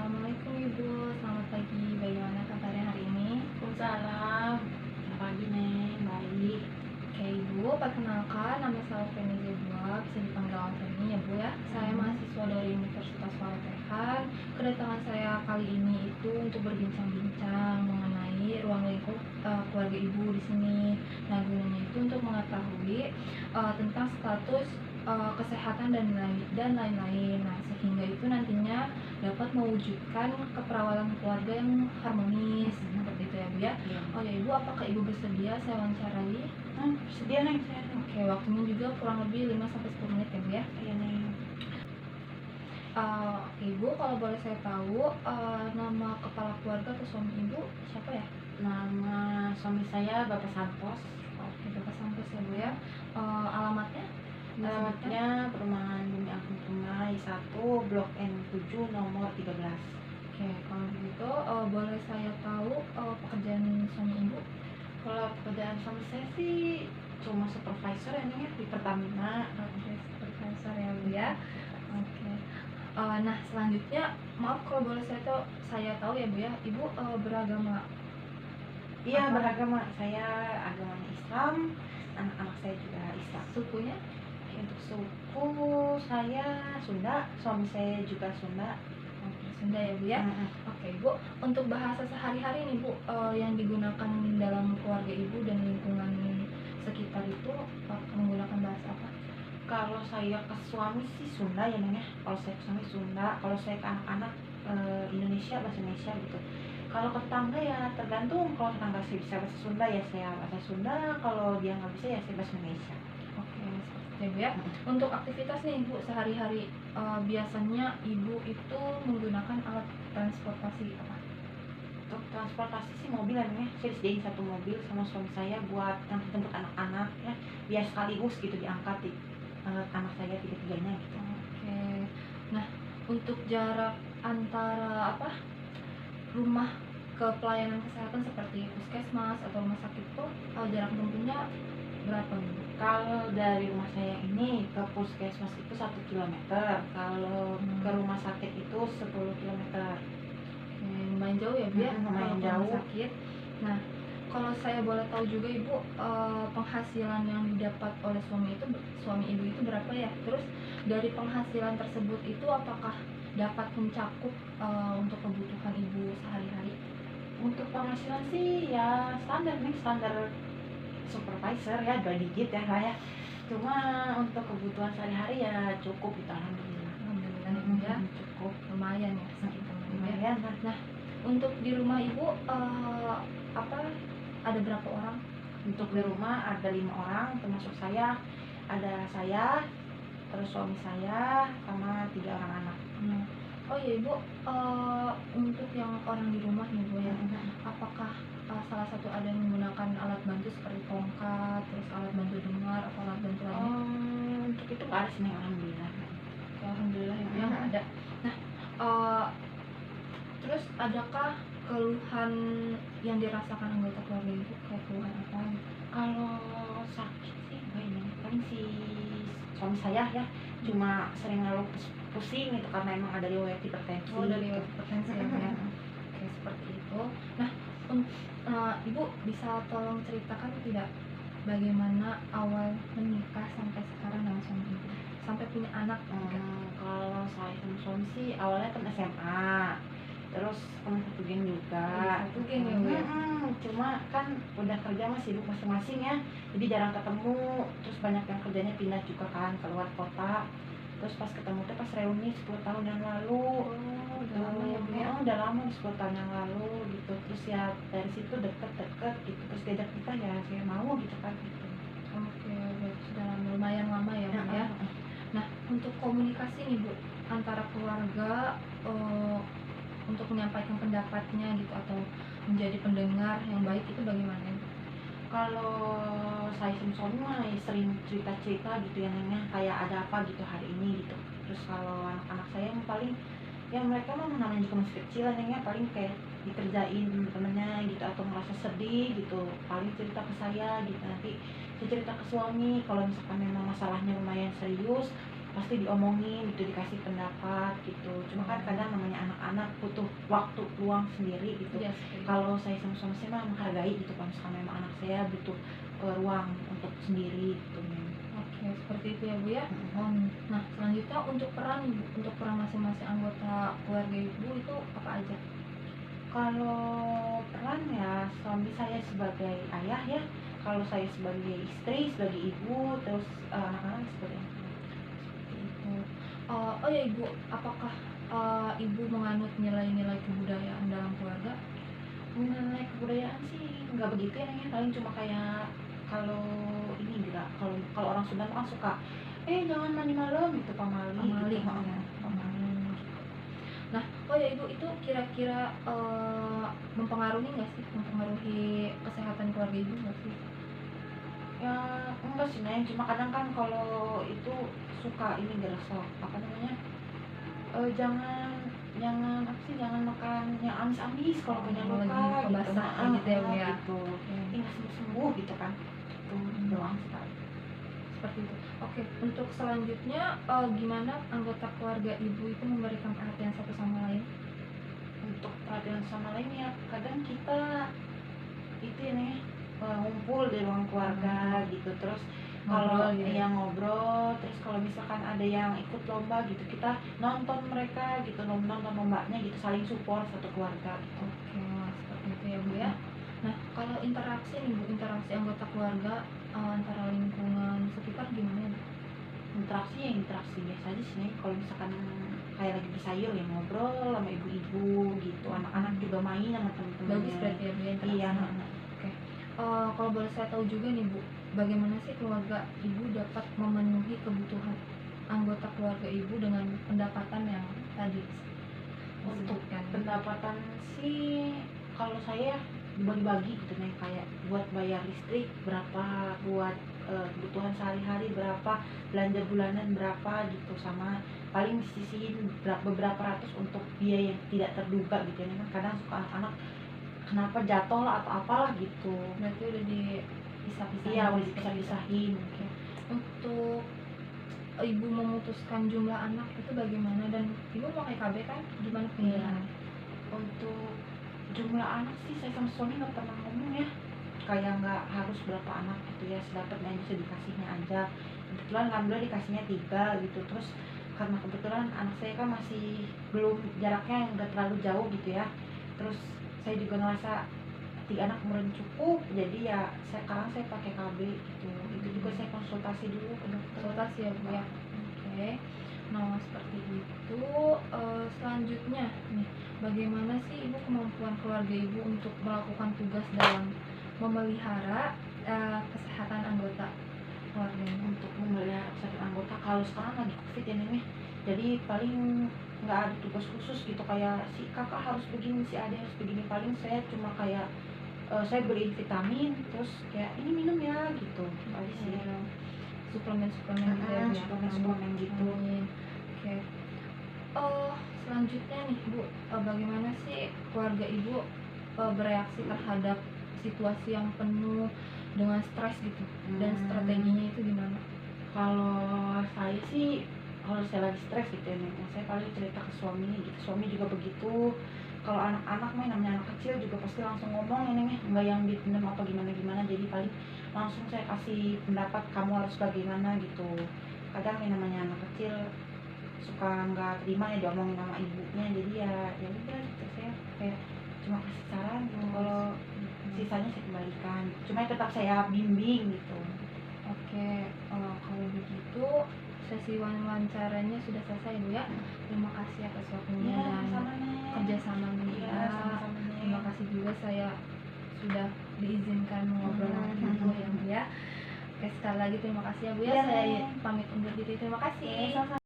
Assalamualaikum Ibu, selamat pagi. Bagaimana kabarnya hari ini? Waalaikumsalam. Selamat pagi, Neng. Baik. Oke Ibu, perkenalkan nama saya Feni Zebua, bisa dipanggil Feni ya Bu ya. Saya mahasiswa dari Universitas Wageningen. Kedatangan saya kali ini itu untuk berbincang-bincang mengenai ruang lingkup keluarga Ibu di sini. Nah, gunanya itu untuk mengetahui tentang status kesehatan dan lain-lain. Nah, sehingga itu nantinya dapat mewujudkan keperawatan keluarga yang harmonis seperti itu ya Bu ya. Iya. Oh ya Ibu, apakah Ibu bersedia saya wawancarai? Bersedia, Neng. Saya, Neng. Oke, waktunya juga kurang lebih 5-10 menit ya Bu ya. Iya, Neng. Ibu, kalau boleh saya tahu nama kepala keluarga atau suami Ibu siapa ya? Nama suami saya Bapak Santos. Oke, Bapak Santos ya Bu ya. Alamatnya? Alamatnya Perumahan Bumi Agung Permai 1, Blok N7, nomor 13. Oke, kalau begitu boleh saya tahu pekerjaan suami Ibu? Kalau pekerjaan suami saya sih cuma supervisor ya, Neng, di Pertamina. Oke, supervisor ya Bu ya. Oke. Nah, selanjutnya maaf kalau boleh saya tahu ya Bu ya, Ibu beragama Iya, apa? beragama. Saya agamanya Islam, anak-anak saya juga Islam. Sukunya? Untuk suku saya Sunda, suami saya juga Sunda. Oke, Sunda ya Bu ya. Mm-mm. Oke Bu, untuk bahasa sehari-hari nih Bu, yang digunakan dalam keluarga Ibu dan lingkungan sekitar itu menggunakan bahasa apa? Kalau saya ke suami sih Sunda ya, Neng ya. Kalau saya ke suami Sunda, kalau saya ke anak-anak Indonesia, bahasa Indonesia gitu. Kalau ke tetangga ya tergantung. Kalau tetangga saya bisa bahasa Sunda ya saya bahasa Sunda, kalau dia nggak bisa ya saya bahasa Indonesia. Oke, seperti itu ya. Untuk aktivitas nih Ibu sehari-hari, biasanya Ibu itu menggunakan alat transportasi apa? Untuk transportasi sih mobil ya, Neng ya. Saya disediain satu mobil sama suami saya buat jemput anak-anak ya, biar sekaligus gitu diangkat anak saya tiga-tiganya gitu. Oke. Nah, untuk jarak antara rumah ke pelayanan kesehatan seperti puskesmas atau rumah sakit itu jarak tempuhnya berapa Bu? Kalau dari rumah saya ini ke puskesmas itu 1 kilometer, kalau ke rumah sakit itu 10 kilometer. Oke, lumayan jauh ya Bu ya, Lumayan kalau ke rumah jauh. sakit. Nah, kalau saya boleh tahu juga Ibu, penghasilan yang didapat oleh suami Ibu itu berapa ya? Terus dari penghasilan tersebut itu apakah dapat mencakup untuk kebutuhan Ibu sehari-hari? Untuk penghasilan sih ya standar nih, standar supervisor ya 2 digit ya lah ya. Cuma untuk kebutuhan sehari-hari ya cukup gitu, alhamdulillah. Alhamdulillah ya Bu ya, Cukup. lumayan ya segitu Bu ya. Lumayan lah. Nah, untuk di rumah Ibu ada berapa orang? Untuk di rumah ada 5 orang termasuk saya, ada saya, terus suami saya sama 3 orang anak. Oh iya Ibu, untuk yang orang di rumah nih Bu ya, apakah salah satu ada yang menggunakan alat bantu seperti tongkat, terus alat bantu dengar atau alat bantu lainnya? Untuk itu nggak ada sih, Neng, alhamdulillah. Oke, alhamdulillah ya Bu ya, nggak ada. Nah, terus adakah keluhan yang dirasakan anggota keluarga Ibu, kayak keluhan apa gitu? Kalau sakit sih enggak ini, paling si suami saya ya cuma sering ngeluh pusing gitu karena emang ada riwayat hipertensi. Oh, dari gitu. hipertensi ya Bu ya. Oke, seperti itu. Nah, Ibu bisa tolong ceritakan tidak bagaimana awal menikah sampai sekarang dengan suami Ibu? Sampai punya anak juga. Kalau saya sama suami sih awalnya kan SMA, terus satu geng juga. Satu geng ya Bu ya? Cuma kan udah kerja mah sibuk masing-masing ya, jadi jarang ketemu. Terus banyak yang kerjanya pindah juga kan keluar kota. Terus pas ketemu tuh pas reuni 10 tahun yang lalu. Oh, udah lama ya Bu ya? Udah lama 10 tahun yang lalu gitu. Terus ya dari situ deket-deket gitu. Terus diajak kita ya saya mau gitu kan gitu. Oke, berarti sudah lumayan lama ya Bu ya? Nah, untuk komunikasi nih Bu, antara keluarga untuk menyampaikan pendapatnya gitu atau menjadi pendengar yang baik itu bagaimana Bu? Kalau saya sama suami mah ya sering cerita-cerita gitu ya, Neng, ya, kayak ada apa gitu hari ini gitu. Terus kalau anak-anak saya yang paling ya mereka mah namanya juga masih kecil, Neng, ya, paling kayak dikerjain temennya gitu atau merasa sedih gitu, paling cerita ke saya gitu. Nanti saya cerita ke suami kalau misalkan memang masalahnya lumayan serius, pasti diomongin gitu, dikasih pendapat gitu. Cuma kan kadang namanya anak-anak butuh waktu luang sendiri gitu. Iya sih. Kalau saya sama suami saya mah menghargai gitu kalau misalkan memang anak saya butuh ruang untuk sendiri gitu. Oke, seperti itu ya Bu ya. Mm-mm. Nah, selanjutnya untuk peran masing-masing anggota keluarga Ibu itu apa aja? Kalau peran ya suami saya sebagai ayah ya, kalau saya sebagai istri, sebagai ibu, terus anak-anak sebagai anak. Seperti itu. Oh ya Ibu, apakah Ibu menganut nilai-nilai kebudayaan dalam keluarga? Mengenai kebudayaan sih nggak begitu ya Neng, paling cuma kayak kalau ini enggak, kalau kalau orang Sunda kan suka jangan mandi malam gitu, pamali Pamali gitu. gitu ya. Pamali. Nah, oh ya Ibu, itu kira-kira mempengaruhi nggak sih? Mempengaruhi kesehatan keluarga Ibu nggak sih? Ya enggak sih Neng, cuma kadang kan kalau itu suka ini gerasa apa namanya, jangan jangan apa sih, jangan makan yang amis-amis kalau punya Oh, luka lagi gitu. basah kayak gitu ya Bu ya. Gitu. Oke. Nggak sembuh-sembuh gitu kan, itu doang sekali. Seperti itu. Oke, untuk selanjutnya gimana anggota keluarga Ibu itu memberikan perhatian satu sama lain? Untuk perhatian sama lain ya kadang kita itu ya nih, ngumpul di ruang keluarga gitu, terus kalau Ngobrol gitu ya? yang ngobrol, terus kalau misalkan ada yang ikut lomba gitu kita nonton mereka gitu, nonton lombanya gitu, saling support satu keluarga gitu. Oke, wah, seperti itu ya Bu ya. Nah, kalau interaksi nih Bu, interaksi anggota keluarga antara lingkungan sekitar gimana ya Bu? Interaksi ya interaksi biasa aja sih nih, kalau misalkan kayak lagi di sayur ya ngobrol sama ibu-ibu gitu, anak-anak juga main sama temen-temennya. Bagus berarti ya Bu ya interaksi. Iya. Oke. Kalau boleh saya tahu juga nih Bu, bagaimana sih keluarga Ibu dapat memenuhi kebutuhan anggota keluarga Ibu dengan pendapatan yang tadi Untuk disebutkan? pendapatan sih kalau saya dibagi-bagi gitu nih, kayak buat bayar listrik berapa, buat kebutuhan sehari-hari berapa, belanja bulanan berapa gitu, sama paling disisihin beberapa ratus untuk biaya yang tidak terduga gitu ya. Kan kadang suka anak-anak kenapa jatuh lah atau apalah gitu. Berarti udah dipisah-pisahin. Iya udah dipisah-pisahin. Oke. Untuk Ibu memutuskan jumlah anak itu bagaimana, dan Ibu pakai KB kan? Gimana pilihannya? Untuk jumlah anak sih saya sama suami nggak pernah ngomong ya, kayak nggak harus berapa anak gitu ya, sedapatnya aja sedikasihnya aja. Kebetulan alhamdulillah dikasihnya 3 gitu, terus karena kebetulan anak saya kan masih belum, jaraknya nggak terlalu jauh gitu ya, terus saya juga ngerasa 3 anak kemarin cukup, jadi ya sekarang saya pakai KB gitu. Itu juga saya konsultasi dulu ke dokter. Konsultasi ya Bu ya. Oke. Nah, seperti itu. Selanjutnya nih, bagaimana sih Ibu kemampuan keluarga Ibu untuk melakukan tugas dalam memelihara kesehatan anggota keluarga Ibu? Untuk memelihara kesehatan anggota, kalau sekarang lagi covid ya Neng, jadi paling nggak ada tugas khusus gitu, kayak si kakak harus begini, si adik harus begini. Paling saya cuma kayak saya beliin vitamin, terus kayak ini minum ya gitu aja sih. Suplemen-suplemen gitu ya Bu ya? Suplemen gitu. Amin. Oke. Selanjutnya nih Bu, bagaimana sih keluarga Ibu bereaksi terhadap situasi yang penuh dengan stres gitu, dan strateginya itu gimana? Kalau saya sih, kalau saya lagi stres gitu ya Neng, saya paling cerita ke suami gitu, suami juga begitu. Kalau anak-anak mah namanya anak kecil juga pasti langsung ngomong ya Neng ya, nggak yang dipendam apa gimana-gimana, jadi paling langsung saya kasih pendapat, kamu harus bagaimana gitu. Kadang yang namanya anak kecil suka nggak terima ya diomongin sama ibunya, jadi ya udah gitu, saya kayak cuma kasih saran gitu, kalau sisanya saya kembalikan, cuma tetap saya bimbing gitu. Oke, kalau begitu sesi wawancaranya sudah selesai Bu ya. Terima kasih atas waktunya Iya, dan sama-sama Neng. kerjasamanya. Iya, sama-sama Neng. Terima kasih juga saya sudah diizinkan ngobrol sama Ibu ya Bu ya. Oke, sekali lagi terima kasih ya Bu ya. Iya, Saya Neng. pamit undur diri. Terima kasih. Iya, sama-sama.